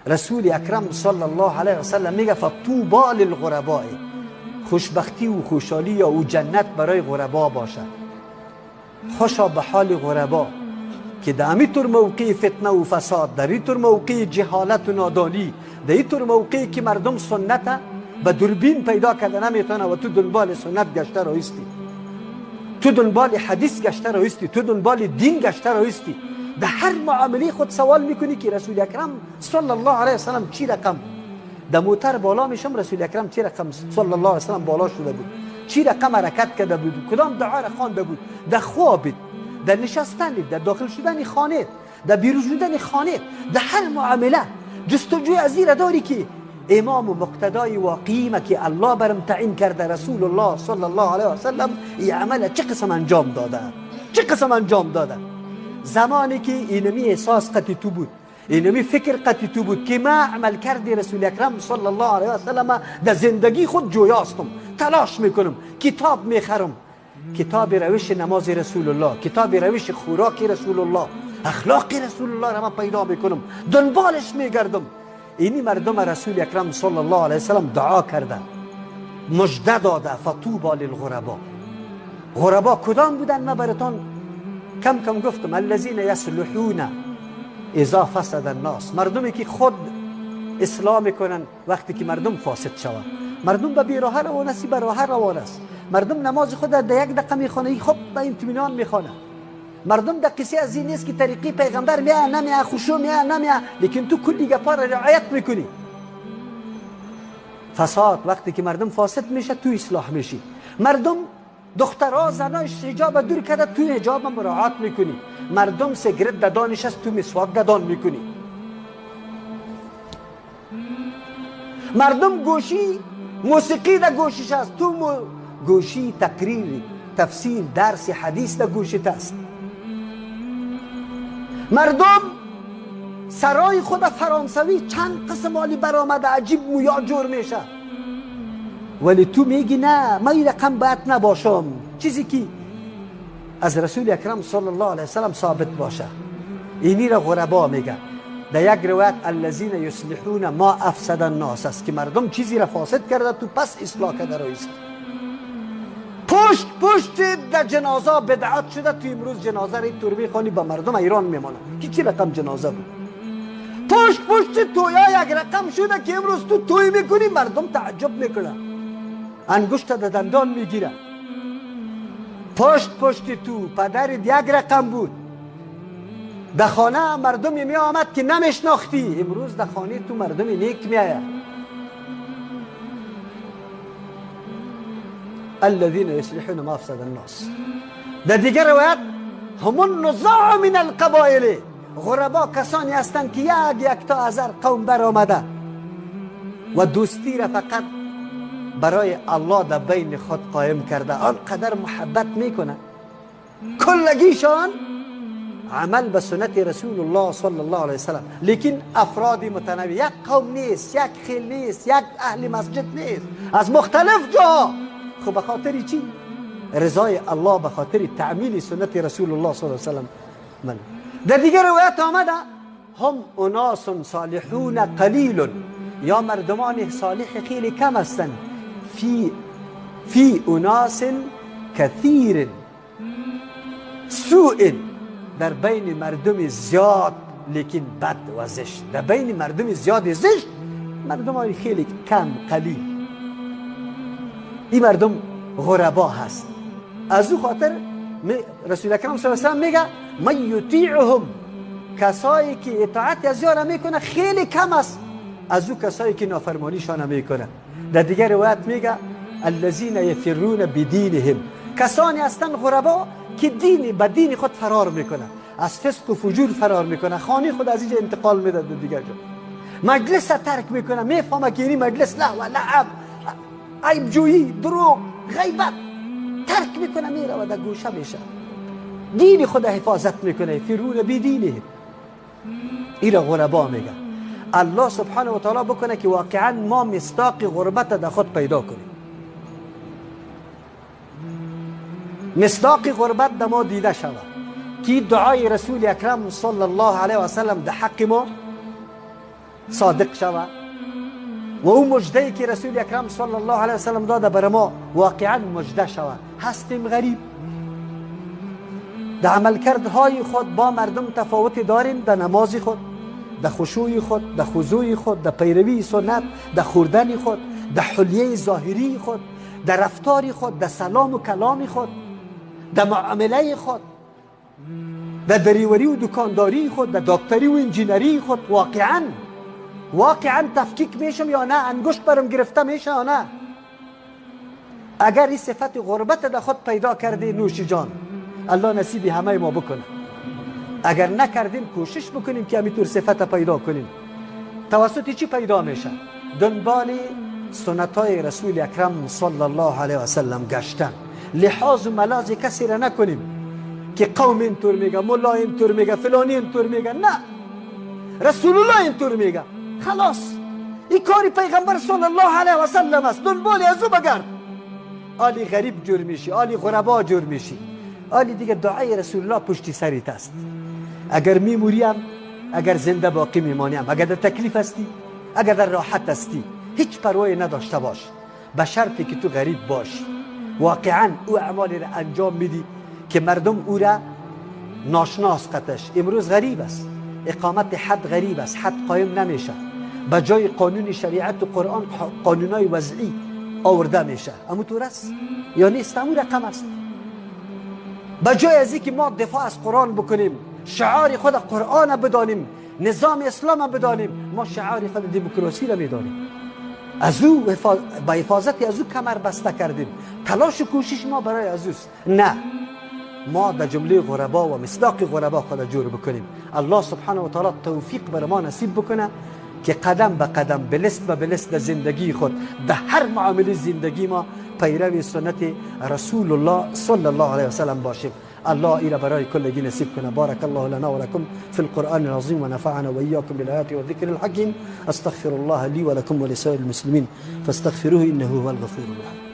رسول اکرم صلی الله علیه و سلم میگه فطوبی للغرباء، خوشبختی و خوشحالی یا او جنت برای غربا باشه. خوشا به حال غربا که در اینطور موقع فتنه و فساد، در اینطور موقع جهالت و نادانی، در اینطور موقعی که مردم سنت به دوربین پیدا کرده نمیتونه و تو دنبال سنت گشته رایستی، تو دنبال حدیث گشته رایستی، تو دنبال دین گشته رایستی، در هر معامله خود سوال میکنی که رسول اکرم صلی الله علیه و سلم چی رقم، در موتر بالا میشم رسول اکرم چی رقم صلی الله علیه و سلم بالا شده بود، چی رقم حرکت کرده بود، کدام دعا را خوانده بود، در خوابت، در نشستن، در داخل شدن خانه، در بیرون شدن خانه، در هر معامله جستجوی از این داری که امام و مقتدای واقعی که الله برم تعیین کرده رسول الله صلی الله علیه و سلم این عمل چه قسم انجام داده، چه قسم انجام داده. زمانی که اینمی احساس قطعی تو بود، اینمی فکر قطعی تو بود که ما عمل کردی رسول اکرم صلی الله علیه و سلم در زندگی خود جویاستم، تلاش میکنم، کتاب میخرم، کتاب روش نماز رسول الله، کتاب روش خوراک رسول الله، اخلاق رسول الله را من پیدا میکنم، دنبالش میگردم. اینی مردم رسول اکرم صلی الله علیه وسلم دعا کرده، مجده داده فطوبی للغرباء. غربا کدام بودن؟ من براتون کم کم گفتم، الذین یصلحون اذا فسد الناس، مردمی که خود اصلاح میکنن وقتی که مردم فاسد شود. مردم به بیراه روان است، به راه روان است. مردم نماز خود در یک دقیقه میخونه، خب به اطمینان میخونه. مردم در قصه از این نیست که طریقی پیغمبر میه نمیه، خشوع میه نمیه، لیکن تو کلی گپا را رعایت میکنی. فساد وقتی که مردم فاسد میشه تو اصلاح میشی. مردم دخترها زناش حجاب دور کرده تو حجاب مراعات میکنی. مردم سیگرت دادانش است تو مسواک دادان میکنی. مردم گوشی موسیقی در گوشش است، تو گوشی تقریر تفسیر درس حدیث در گوشت است. مردم سرای خود فرانسوی چند قسم حالی برآمده عجیب مویا جور میشه، ولی تو میگی نه من این رقم باید نباشم، چیزی که از رسول اکرم صلی الله علیه وسلم ثابت باشه. اینی را غربا میگه. در یک روایت الذین یصلحون ما افسد الناس است که مردم چیزی را فاسد کرده تو پس اصلاح کرده رایست. پشت در جنازه بدعت شده، تو امروز جنازه را طور میخوانی با مردم ایران میمانه که چی رقم جنازه بود. پشت تویا یک رقم شده که امروز تو توی میکنی مردم تعجب میکنه، انگشت در دندان میگیره. پشت تو پدرت یک رقم بود، در خانه مردمی می آمد که نمیشناختی، امروز در خانه تو مردمی نیک می آید. الذين يصلحون ما افسد الناس. در دیگر روایت هم النزاع من القبائل، غربا کسانی هستند که یک تا از هر قوم بر آمده و دوستی را فقط برای الله در بین خود قائم کرده، آنقدر محبت میکنه کلگیشان عمل به سنت رسول الله صلی الله علیه وسلم. لیکن افرادی متنوع، یک قوم نیست، یک خیل نیست، یک اهل مسجد نیست، از مختلف جا. خب به خاطر چی؟ رضای الله، به خاطر تعمیل سنت رسول الله صلی الله علیه وسلم. من در دیگر روایت آمده هم اناس صالحون قلیل، یا مردمان صالح خیلی کم هستند، فی اناس کثیر سوء، در بین مردم زیاد لیکن بد و زشت. در بین مردم زیاد زشت مردم خیلی کم قلیل، این مردم غربا هست. از او خاطر رسول اکرم صلی الله علیه و سلم میگه من یطیعهم، کسایی که اطاعت از یارا میکنه خیلی کم است از او کسایی که نافرمانیشان میکنه. در دیگر روایت میگه الذین یفرون بدینهم، کسانی هستند غربا که به دین خود فرار میکنه، از فسق و فجور فرار میکنه، خانه خود از اینجا انتقال میده به دیگر جا، مجلس ترک میکنه، میفهمه که این مجلس لهو و لعب، عیب جویی، دروغ، غیبت ترک میکنه، میره و در گوشه میشه، دین خود حفاظت میکنه. فرون بدینهم، این را غربا میگه. الله سبحانه و تعالی بکنه که واقعا ما مصداق غربت در خود پیدا کنیم، مصداق غربت در ما دیده شود که دعای رسول اکرم صلی الله علیه و سلم در حق ما صادق شود و اون مجده‌ای که رسول اکرم صلی الله علیه و سلم داده بر ما واقعا مجده شود. هستیم غریب، در عملکردهای خود با مردم تفاوتی داریم، در نماز خود، در خشوع خود، در خضوع خود، در پیروی سنت، در خوردن خود، در حلیه ظاهری خود، در رفتار خود، در سلام و کلام خود، در معامله خود، در دریوری و دکانداری خود، در دکتری و انجینری خود. واقعا تفکیک میشم یا نه؟ انگشت برم گرفته میشه یا نه؟ اگر این صفت غربت در خود پیدا کرده نوش جان، الله نصیب همه ما بکنه. اگر نکردیم کوشش بکنیم که همینطور صفت پیدا کنیم. توسط چی پیدا میشه؟ دنبال سنت های رسول اکرم صلی الله علیه و سلم گشتن. لحاظ و ملاز کسی را نکنیم که قوم اینطور میگه، مولا اینطور میگه، فلانی اینطور میگه. نه، رسول الله اینطور میگه، خلاص این کاری پیغمبر صلی الله علیه و سلم است. دنبال از او بگرد. آلی غریب جور میشی، آلی غربا جور میشی، آلی دیگه دعای رسول الله پشتی سریت است. اگر میموریم، اگر زنده باقی میمانیم، اگر در تکلیف هستی، اگر در راحت هستی، هیچ پروایی نداشته باش، به شرطی که تو غریب باشی. واقعا او اعمالی را انجام میدی که مردم او را ناشناس قطش. امروز غریب است، اقامت حد غریب است، حد قایم نمیشه، به جای قانون شریعت و قرآن قانونای وضعی آورده میشه. اما تو است یا نیست؟ امو رقم است. به جای از اینکه ما دفاع از قرآن بکنیم، شعار خود قرآن بدانیم، نظام اسلام بدانیم، ما شعار خود دموکراسی را میدانیم. از او با حفاظت از او کمر بسته کردیم. تلاش و کوشش ما برای از اوست. نه، ما در جمله غربا و مصداق غربا خود جور بکنیم. الله سبحانه و تعالی توفیق بر ما نصیب بکنه که قدم به قدم، بلست به بلست در زندگی خود، در هر معامله زندگی ما پیروی سنت رسول الله صلی الله علیه و سلم باشیم. الله اینا برای کلگی نصیب کنه. بارک الله لنا و لكم في القرآن العظیم و نفعنا و ایاکم بالآیات و الذکر الحکیم. استغفر الله لی و لكم و لسائر المسلمین فاستغفروه انه هو الغفور الرحیم.